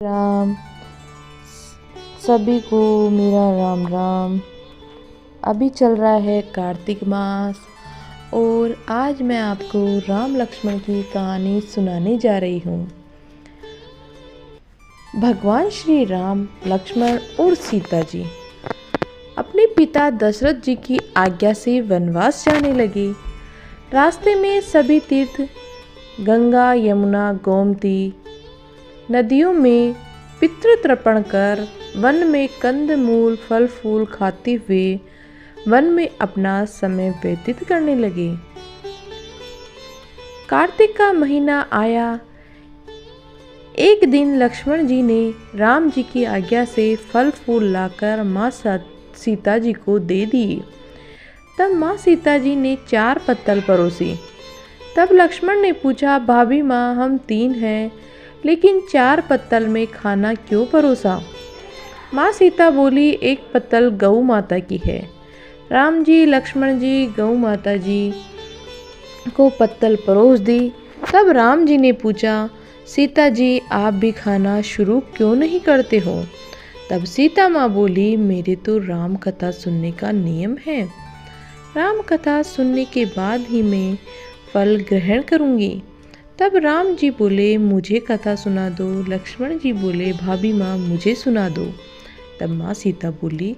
राम। सभी को मेरा राम राम। अभी चल रहा है कार्तिक मास और आज मैं आपको राम लक्ष्मण की कहानी सुनाने जा रही हूँ। भगवान श्री राम, लक्ष्मण और सीता जी अपने पिता दशरथ जी की आज्ञा से वनवास जाने लगे। रास्ते में सभी तीर्थ, गंगा, यमुना, गोमती नदियों में पितृतर्पण कर वन में कंद मूल फल फूल खाते हुए वन में अपना समय व्यतीत करने लगे। कार्तिक का महीना आया। एक दिन लक्ष्मण जी ने राम जी की आज्ञा से फल फूल लाकर माँ सीता जी को दे दिए। तब माँ सीता जी ने 4 पत्तल परोसी। तब लक्ष्मण ने पूछा, भाभी माँ, हम 3 हैं लेकिन 4 पत्तल में खाना क्यों परोसा? माँ सीता बोली, 1 पत्तल गौ माता की है। राम जी, लक्ष्मण जी गौ माता जी को पत्तल परोस दी। तब राम जी ने पूछा, सीता जी आप भी खाना शुरू क्यों नहीं करते हो? तब सीता माँ बोली, मेरे तो राम कथा सुनने का नियम है। राम कथा सुनने के बाद ही मैं फल ग्रहण करूँगी। तब राम जी बोले, मुझे कथा सुना दो। लक्ष्मण जी बोले, भाभी माँ मुझे सुना दो। तब माँ सीता बोली,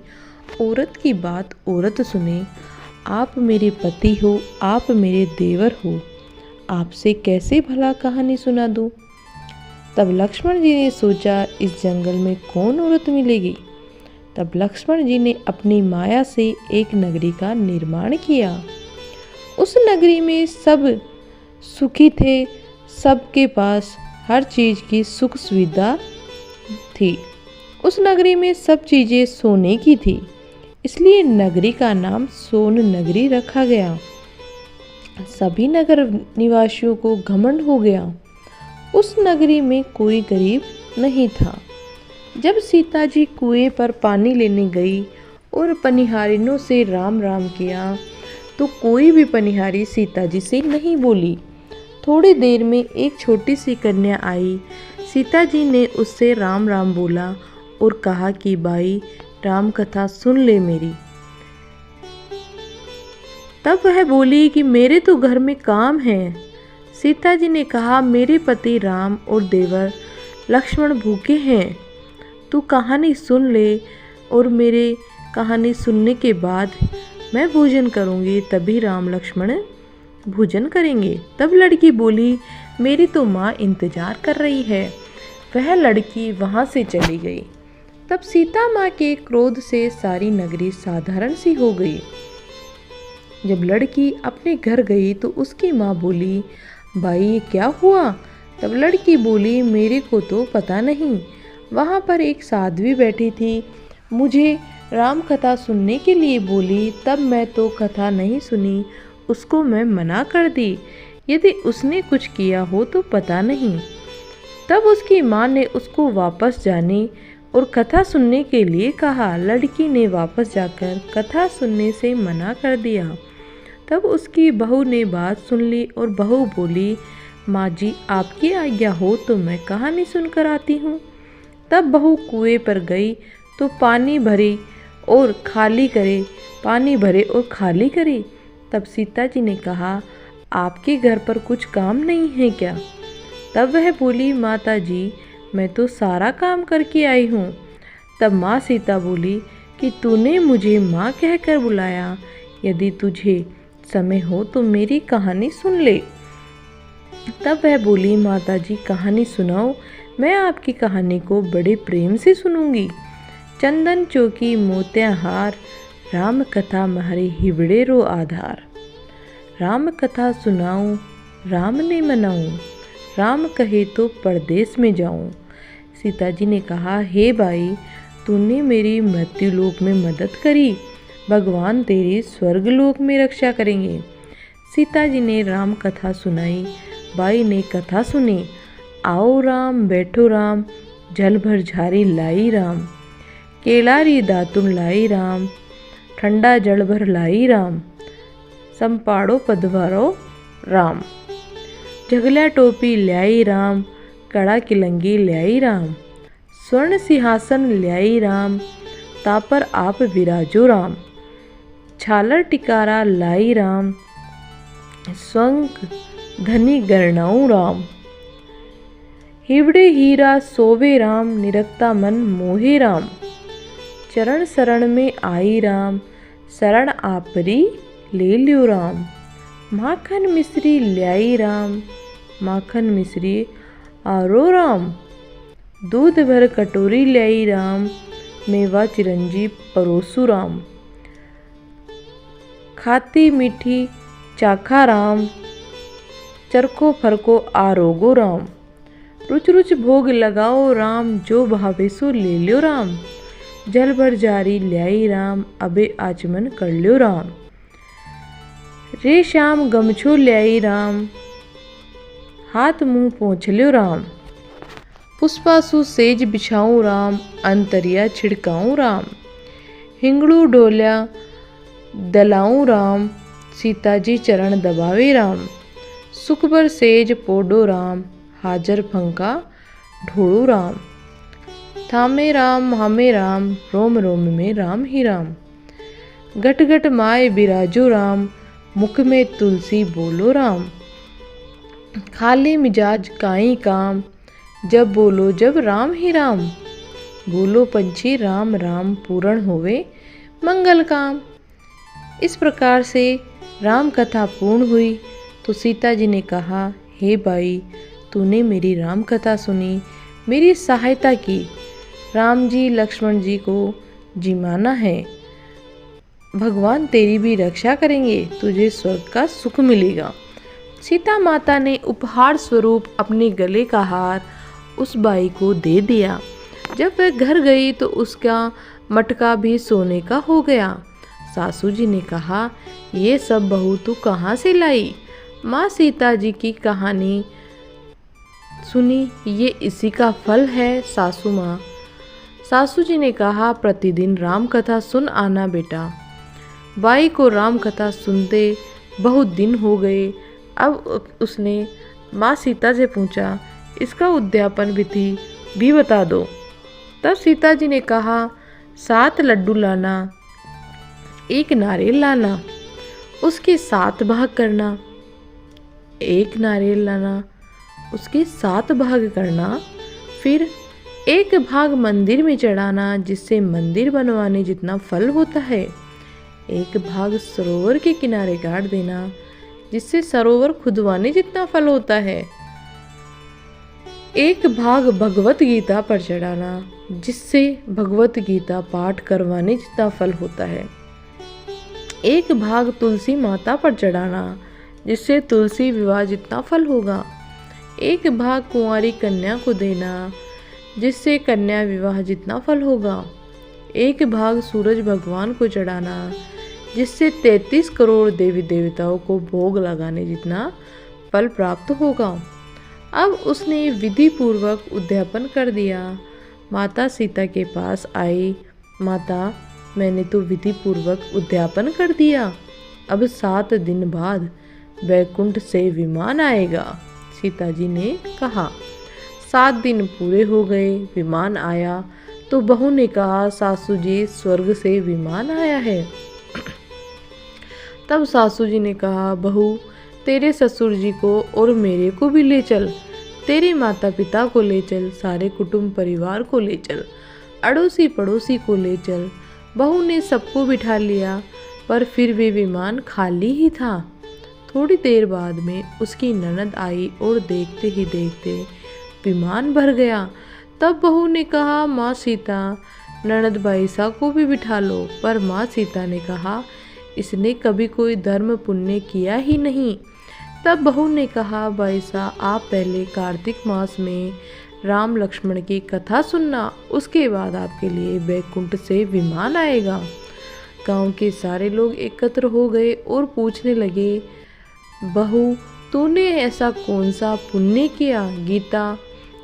औरत की बात औरत सुने। आप मेरे पति हो, आप मेरे देवर हो, आपसे कैसे भला कहानी सुना दूँ? तब लक्ष्मण जी ने सोचा, इस जंगल में कौन औरत मिलेगी? तब लक्ष्मण जी ने अपनी माया से एक नगरी का निर्माण किया। उस नगरी में सब सुखी थे, सबके पास हर चीज़ की सुख सुविधा थी। उस नगरी में सब चीज़ें सोने की थी, इसलिए नगरी का नाम सोन नगरी रखा गया। सभी नगर निवासियों को घमंड हो गया। उस नगरी में कोई गरीब नहीं था। जब सीता जी कुएं पर पानी लेने गई और पनिहारिनों से राम राम किया तो कोई भी पनिहारी सीता जी से नहीं बोली। थोड़ी देर में एक छोटी सी कन्या आई। सीता जी ने उससे राम राम बोला और कहा कि भाई, राम कथा सुन ले मेरी। तब वह बोली कि मेरे तो घर में काम है। सीता जी ने कहा, मेरे पति राम और देवर लक्ष्मण भूखे हैं, तू कहानी सुन ले और मेरे कहानी सुनने के बाद मैं भोजन करूँगी, तभी राम लक्ष्मण भोजन करेंगे। तब लड़की बोली, मेरी तो माँ इंतजार कर रही है। वह लड़की वहाँ से चली गई। तब सीता माँ के क्रोध से सारी नगरी साधारण सी हो गई। जब लड़की अपने घर गई तो उसकी माँ बोली, भाई ये क्या हुआ? तब लड़की बोली, मेरे को तो पता नहीं, वहाँ पर एक साध्वी बैठी थी, मुझे राम कथा सुनने के लिए बोली, तब मैं तो कथा नहीं सुनी, उसको मैं मना कर दी। यदि उसने कुछ किया हो तो पता नहीं। तब उसकी माँ ने उसको वापस जाने और कथा सुनने के लिए कहा। लड़की ने वापस जाकर कथा सुनने से मना कर दिया। तब उसकी बहू ने बात सुन ली और बहू बोली, माँ जी आपकी आज्ञा हो तो मैं कहानी सुनकर आती हूँ। तब बहू कुएं पर गई तो पानी भरे और खाली करे। तब सीता जी ने कहा, आपके घर पर कुछ काम नहीं है क्या? तब वह बोली, माता जी मैं तो सारा काम करके आई हूँ। तब माँ सीता बोली कि तूने मुझे माँ कहकर बुलाया, यदि तुझे समय हो तो मेरी कहानी सुन ले। तब वह बोली, माता जी कहानी सुनाओ, मैं आपकी कहानी को बड़े प्रेम से सुनूंगी। चंदन चौकी मोतिया हार, राम कथा महरे हिबड़े रो आधार। राम कथा सुनाऊं, राम ने मनाऊं, राम कहे तो परदेश में जाऊं। सीता जी ने कहा, हे भाई, तूने मेरी मृत्यु लोक में मदद करी, भगवान तेरी स्वर्ग लोक में रक्षा करेंगे। सीता जी ने राम कथा सुनाई। भाई ने कथा सुनी। आओ राम बैठो राम, जल भर झारी लाई राम, केलारी दातुन लाई राम, ठंडा जल भर लाई राम, संपाड़ो पधवारो राम, झगला टोपी ल्याई राम, कड़ा किलंगी ल्याई राम, स्वर्ण सिंहासन ल्याई राम, तापर आप विराजो राम। छालर टिकारा लाई राम, स्वंग धनी गरनाऊं राम। हिवड़े हीरा सोवे राम, निरखता मन मोहे राम। चरण शरण में आई राम, शरण आपरी ले लियो राम। माखन मिश्री ल्याई राम, माखन मिश्री आरो राम। दूध भर कटोरी ल्याई राम, मेवा चिरंजी परोसु राम। खाती मीठी चाखा राम, चरखो फरको आरोगो राम। रुच रुच भोग लगाओ राम, जो भावे सो ले लियो राम। जल भर जारी ल्याई राम, अबे आचमन कर लियो राम। रे श्याम गमछो ल्याई राम, हाथ मुंह पोंछ लियो राम। पुष्पासु सेज बिछाऊं राम, अंतरिया छिड़काऊं राम। हिंगड़ू डोल्या दलाऊं राम, सीता जी चरण दबावे राम। सुख भर सेज पोडो राम, हाजर फंका ढोड़ू राम। थामे राम हामे राम, रोम रोम में राम ही राम। घट घट माय बिराजो राम, मुख में तुलसी बोलो राम। खाली मिजाज काई काम, जब बोलो जब राम ही राम। बोलो पंछी राम राम, पूर्ण होवे मंगल काम। इस प्रकार से राम कथा पूर्ण हुई। तो सीता जी ने कहा, हे भाई, तूने मेरी राम कथा सुनी, मेरी सहायता की। राम जी लक्ष्मण जी को जिमाना है, भगवान तेरी भी रक्षा करेंगे, तुझे स्वर्ग का सुख मिलेगा। सीता माता ने उपहार स्वरूप अपने गले का हार उस बाई को दे दिया। जब वह घर गई तो उसका मटका भी सोने का हो गया। सासू जी ने कहा, ये सब बहू तू कहाँ से लाई? माँ सीता जी की कहानी सुनी, ये इसी का फल है सासू माँ। सासू जी ने कहा, प्रतिदिन राम कथा सुन आना बेटा। बाई को राम कथा सुनते बहुत दिन हो गए। अब उसने माँ सीता से पूछा, इसका उद्यापन विधि भी बता दो। तब सीता जी ने कहा, 7 लड्डू लाना, 1 नारियल लाना, उसके 7 भाग करना। 1 नारियल लाना, उसके 7 भाग करना। फिर 1 भाग मंदिर में चढ़ाना, जिससे मंदिर बनवाने जितना फल होता है। 1 भाग सरोवर के किनारे गाड़ देना, जिससे सरोवर खुदवाने जितना फल होता है। 1 भाग भगवत गीता पर चढ़ाना, जिससे भगवत गीता पाठ करवाने जितना फल होता है। 1 भाग तुलसी माता पर चढ़ाना, जिससे तुलसी विवाह जितना फल होगा। 1 भाग कुंवारी कन्या को देना, जिससे कन्या विवाह जितना फल होगा। 1 भाग सूरज भगवान को चढ़ाना, जिससे 33 करोड़ देवी देवताओं को भोग लगाने जितना फल प्राप्त होगा। अब उसने विधि पूर्वक उद्यापन कर दिया। माता सीता के पास आई, माता, मैंने तो विधि पूर्वक उद्यापन कर दिया, अब 7 दिन बाद वैकुंठ से विमान आएगा। सीता जी ने कहा, 7 दिन पूरे हो गए, विमान आया। तो बहू ने कहा, सासू जी, स्वर्ग से विमान आया है। तब सासू जी ने कहा, बहू, तेरे ससुर जी को और मेरे को भी ले चल, तेरे माता पिता को ले चल, सारे कुटुंब परिवार को ले चल, अड़ोसी पड़ोसी को ले चल। बहू ने सबको बिठा लिया, पर फिर भी विमान खाली ही था। थोड़ी देर बाद में उसकी ननद आई और देखते ही देखते विमान भर गया। तब बहू ने कहा, माँ सीता, ननद बाईसा को भी बिठा लो। पर माँ सीता ने कहा, इसने कभी कोई धर्म पुण्य किया ही नहीं। तब बहू ने कहा, बाईसा, आप पहले कार्तिक मास में राम लक्ष्मण की कथा सुनना, उसके बाद आपके लिए वैकुंठ से विमान आएगा। गांव के सारे लोग एकत्र हो गए और पूछने लगे, बहू, तूने ऐसा कौन सा पुण्य किया? गीता,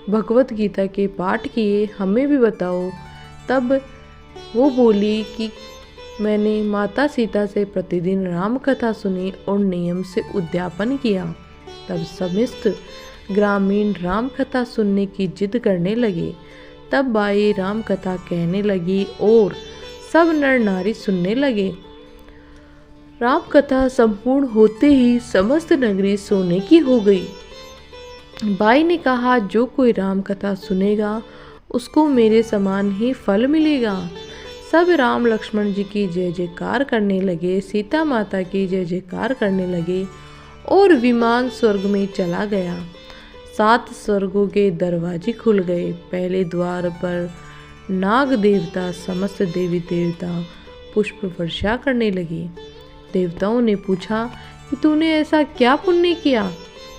भगवत गीता के पाठ किए, हमें भी बताओ। तब वो बोली कि मैंने माता सीता से प्रतिदिन राम कथा सुनी और नियम से उद्यापन किया। तब समस्त ग्रामीण राम कथा सुनने की जिद करने लगे। तब बाई राम कथा कहने लगी और सब नर नारी सुनने लगे। राम कथा संपूर्ण होते ही समस्त नगरी सोने की हो गई। बाई ने कहा, जो कोई राम कथा सुनेगा उसको मेरे समान ही फल मिलेगा। सब राम लक्ष्मण जी की जय जयकार करने लगे, सीता माता की जय जयकार करने लगे और विमान स्वर्ग में चला गया। 7 स्वर्गों के दरवाजे खुल गए। पहले द्वार पर नाग देवता समस्त देवी देवता पुष्प वर्षा करने लगे। देवताओं ने पूछा कि तूने ऐसा क्या पुण्य किया?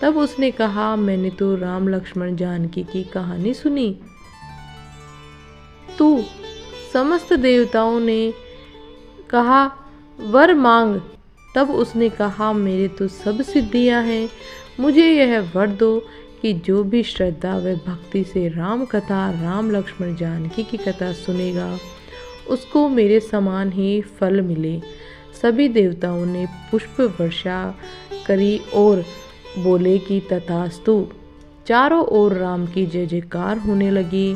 तब उसने कहा, मैंने तो राम लक्ष्मण जानकी की कहानी सुनी। तू समस्त देवताओं ने कहा, वर मांग। तब उसने कहा, मेरे तो सब सिद्धियां हैं, मुझे यह वर दो कि जो भी श्रद्धा व भक्ति से राम कथा राम लक्ष्मण जानकी की कथा सुनेगा उसको मेरे समान ही फल मिले। सभी देवताओं ने पुष्प वर्षा करी और बोले कि तथास्तु। चारों ओर राम की जय जयकार होने लगी।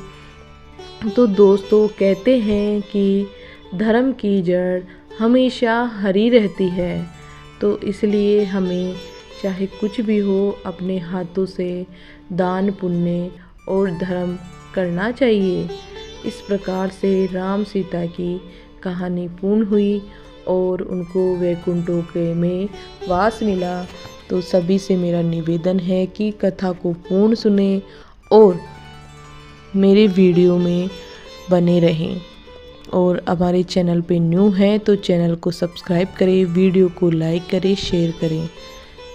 तो दोस्तों, कहते हैं कि धर्म की जड़ हमेशा हरी रहती है, तो इसलिए हमें चाहे कुछ भी हो अपने हाथों से दान पुण्य और धर्म करना चाहिए। इस प्रकार से राम सीता की कहानी पूर्ण हुई और उनको वैकुंठ में वास मिला। तो सभी से मेरा निवेदन है कि कथा को पूर्ण सुने और मेरे वीडियो में बने रहें। और हमारे चैनल पे न्यू हैं तो चैनल को सब्सक्राइब करें, वीडियो को लाइक करें, शेयर करें।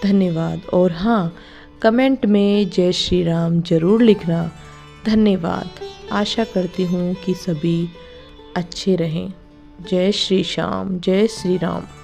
धन्यवाद। और हाँ, कमेंट में जय श्री राम ज़रूर लिखना। धन्यवाद। आशा करती हूँ कि सभी अच्छे रहें। जय श्री श्याम, जय श्री राम।